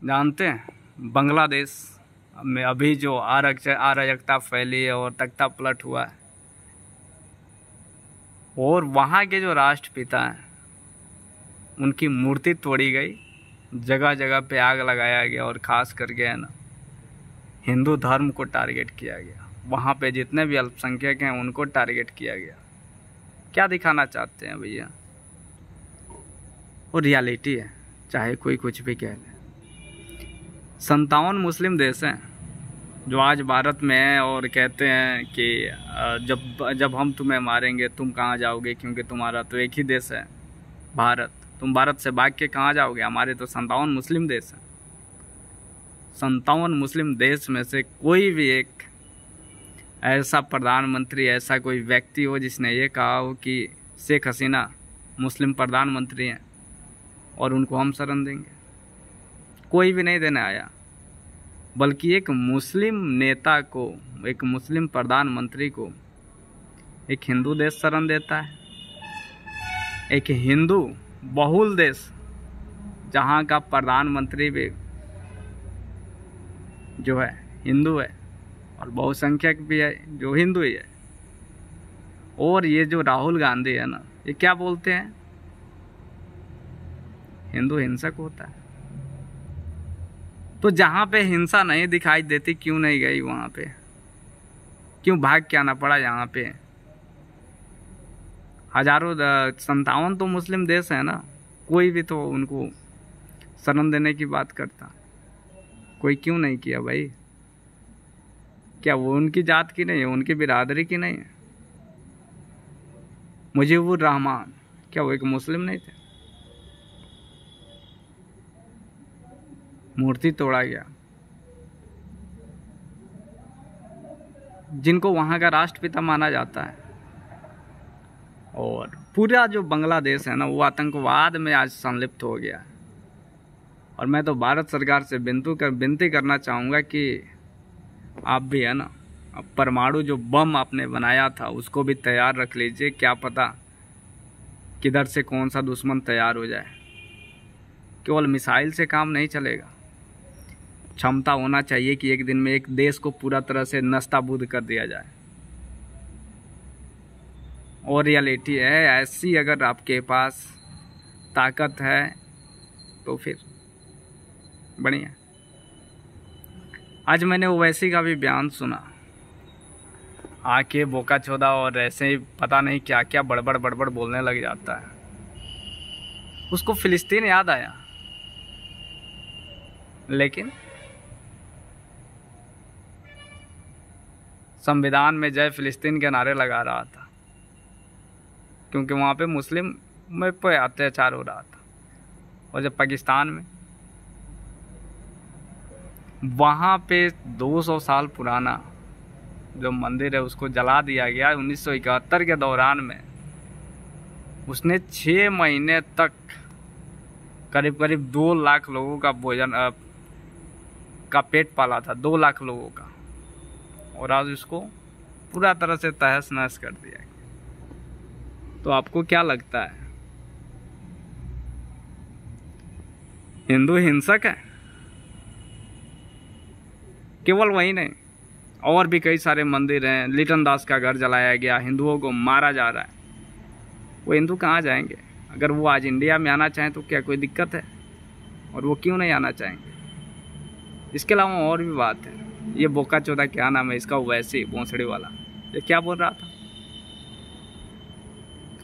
जानते हैं बांग्लादेश में अभी जो अराजकता फैली है और तख्ता पलट हुआ है, और वहाँ के जो राष्ट्रपिता हैं उनकी मूर्ति तोड़ी गई, जगह जगह पे आग लगाया गया, और ख़ास करके है ना हिंदू धर्म को टारगेट किया गया। वहाँ पे जितने भी अल्पसंख्यक हैं उनको टारगेट किया गया। क्या दिखाना चाहते हैं भैया? वो रियलिटी है, चाहे कोई कुछ भी कह ले। 57 मुस्लिम देश हैं जो आज भारत में हैं और कहते हैं कि जब हम तुम्हें मारेंगे तुम कहाँ जाओगे, क्योंकि तुम्हारा तो एक ही देश है भारत। तुम भारत से भाग के कहाँ जाओगे? हमारे तो 57 मुस्लिम देश हैं। 57 मुस्लिम देश में से कोई भी एक ऐसा प्रधानमंत्री, ऐसा कोई व्यक्ति हो जिसने ये कहा हो कि शेख हसीना मुस्लिम प्रधानमंत्री हैं और उनको हम शरण देंगे? कोई भी नहीं देने आया। बल्कि एक मुस्लिम नेता को, एक मुस्लिम प्रधानमंत्री को एक हिंदू देश शरण देता है। एक हिंदू बहुल देश जहाँ का प्रधानमंत्री भी जो है हिंदू है और बहुसंख्यक भी है जो हिंदू ही है। और ये जो राहुल गांधी है ना, ये क्या बोलते हैं? हिंदू हिंसक होता है। तो जहाँ पे हिंसा नहीं दिखाई देती क्यों नहीं गई वहाँ पे? क्यों भाग के आना पड़ा यहाँ पे? हजारों 57 तो मुस्लिम देश है ना, कोई भी तो उनको शरण देने की बात करता, कोई क्यों नहीं किया भाई? क्या वो उनकी जात की नहीं है, उनकी बिरादरी की नहीं है? मुजीबुर रहमान, क्या वो एक मुस्लिम नहीं थे? मूर्ति तोड़ा गया। जिनको वहाँ का राष्ट्रपिता माना जाता है, और पूरा जो बांग्लादेश है ना वो आतंकवाद में आज संलिप्त हो गया है। और मैं तो भारत सरकार से विनती करना चाहूँगा कि आप भी है ना, अब परमाणु जो बम आपने बनाया था उसको भी तैयार रख लीजिए। क्या पता किधर से कौन सा दुश्मन तैयार हो जाए। केवल मिसाइल से काम नहीं चलेगा, क्षमता होना चाहिए कि एक दिन में एक देश को पूरा तरह से नस्ताबूद कर दिया जाए। और रियलिटी है ऐसी, अगर आपके पास ताकत है तो फिर बढ़िया। आज मैंने ओवैसी का भी बयान सुना, आके बोका चौदा और ऐसे ही पता नहीं क्या क्या बड़बड़ बोलने लग जाता है। उसको फिलिस्तीन याद आया, लेकिन संविधान में जय फिलिस्तीन के नारे लगा रहा था, क्योंकि वहाँ पे मुस्लिम में पे अत्याचार हो रहा था। और जब पाकिस्तान में वहाँ पे 200 साल पुराना जो मंदिर है उसको जला दिया गया 1971 के दौरान में। उसने 6 महीने तक करीब करीब 2 लाख लोगों का भोजन का पेट पाला था, 2 लाख लोगों का। और आज उसको पूरा तरह से तहस नहस कर दिया गया। तो आपको क्या लगता है, हिंदू हिंसक है? केवल वही नहीं, और भी कई सारे मंदिर हैं। लिटन दास का घर जलाया गया, हिंदुओं को मारा जा रहा है। वो हिंदू कहाँ जाएंगे? अगर वो आज इंडिया में आना चाहें तो क्या कोई दिक्कत है? और वो क्यों नहीं आना चाहेंगे? इसके अलावा और भी बात है। ये बोका चौदा, क्या नाम है इसका, वैसे भोंसड़ी वाला, ये क्या बोल रहा था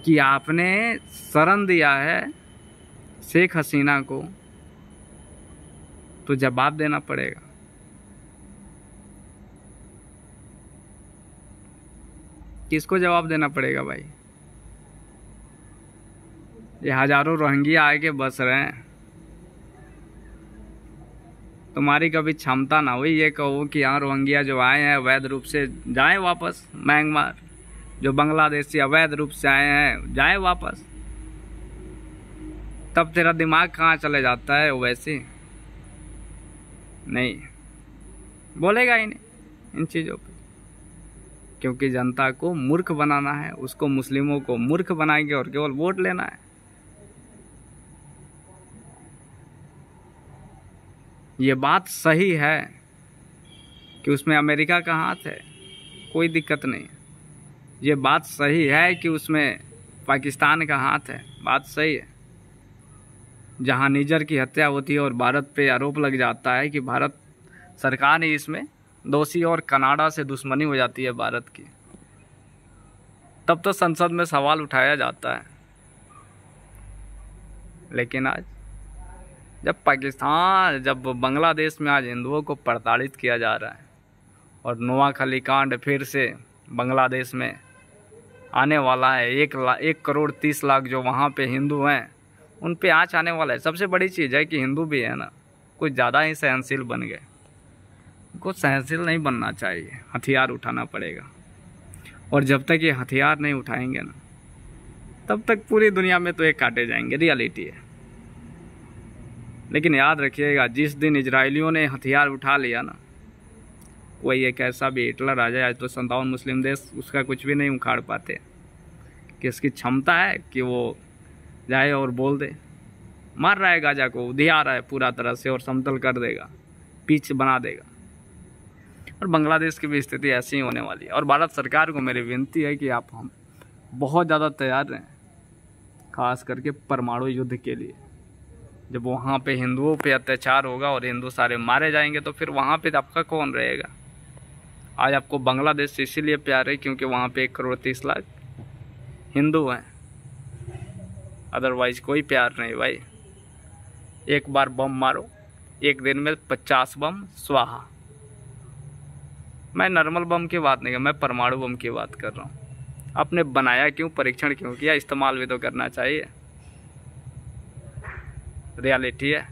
कि आपने शरण दिया है शेख हसीना को तो जवाब देना पड़ेगा। किसको जवाब देना पड़ेगा भाई? ये हजारों रोहिंग्या आके बस रहे हैं। तुम्हारी कभी क्षमता ना हुई ये कहो कि यहाँ रोहिंग्या जो आए हैं अवैध रूप से जाएं वापस म्यांमार, जो बांग्लादेशी अवैध रूप से आए हैं जाएं वापस। तब तेरा दिमाग कहाँ चले जाता है? वैसे नहीं बोलेगा ही नहीं इन चीज़ों पे, क्योंकि जनता को मूर्ख बनाना है, उसको मुस्लिमों को मूर्ख बनाएंगे और केवल वोट लेना है। ये बात सही है कि उसमें अमेरिका का हाथ है, कोई दिक्कत नहीं। ये बात सही है कि उसमें पाकिस्तान का हाथ है, बात सही है। जहां निजर की हत्या होती है और भारत पे आरोप लग जाता है कि भारत सरकार ही इसमें दोषी और कनाडा से दुश्मनी हो जाती है भारत की, तब तो संसद में सवाल उठाया जाता है। लेकिन आज जब बांग्लादेश में आज हिंदुओं को प्रताड़ित किया जा रहा है और नोआखली कांड फिर से बांग्लादेश में आने वाला है, 1,30,00,000 जो वहाँ पे हिंदू हैं उन पे आँच आने वाला है। सबसे बड़ी चीज़ है कि हिंदू भी है ना, कुछ ज़्यादा ही सहनशील बन गए। उनको सहनशील नहीं बनना चाहिए, हथियार उठाना पड़ेगा। और जब तक ये हथियार नहीं उठाएंगे ना, तब तक पूरी दुनिया में तो ये काटे जाएंगे, रियलिटी है। लेकिन याद रखिएगा, जिस दिन इजरायलियों ने हथियार उठा लिया ना, कोई एक ऐसा भी हिटलर आ जाए, आज तो 57 मुस्लिम देश उसका कुछ भी नहीं उखाड़ पाते, कि इसकी क्षमता है कि वो जाए और बोल दे मार रहा है गाजा को, उधिया रहा है पूरा तरह से और समतल कर देगा, पिच बना देगा। और बांग्लादेश की भी स्थिति ऐसी ही होने वाली है। और भारत सरकार को मेरी विनती है कि आप हम बहुत ज़्यादा तैयार रहें, खास करके परमाणु युद्ध के लिए। जब वहाँ पे हिंदुओं पे अत्याचार होगा और हिंदू सारे मारे जाएंगे तो फिर वहाँ पे आपका कौन रहेगा। आज आपको बांग्लादेश से इसीलिए प्यार है क्योंकि वहाँ पे 1,30,00,000 हिंदू हैं, अदरवाइज कोई प्यार नहीं भाई। एक बार बम मारो, एक दिन में 50 बम स्वाहा। मैं नॉर्मल बम की बात नहीं कर, मैं परमाणु बम की बात कर रहा हूँ। आपने बनाया क्यों, परीक्षण क्यों किया, इस्तेमाल भी तो करना चाहिए, रियलिटी है।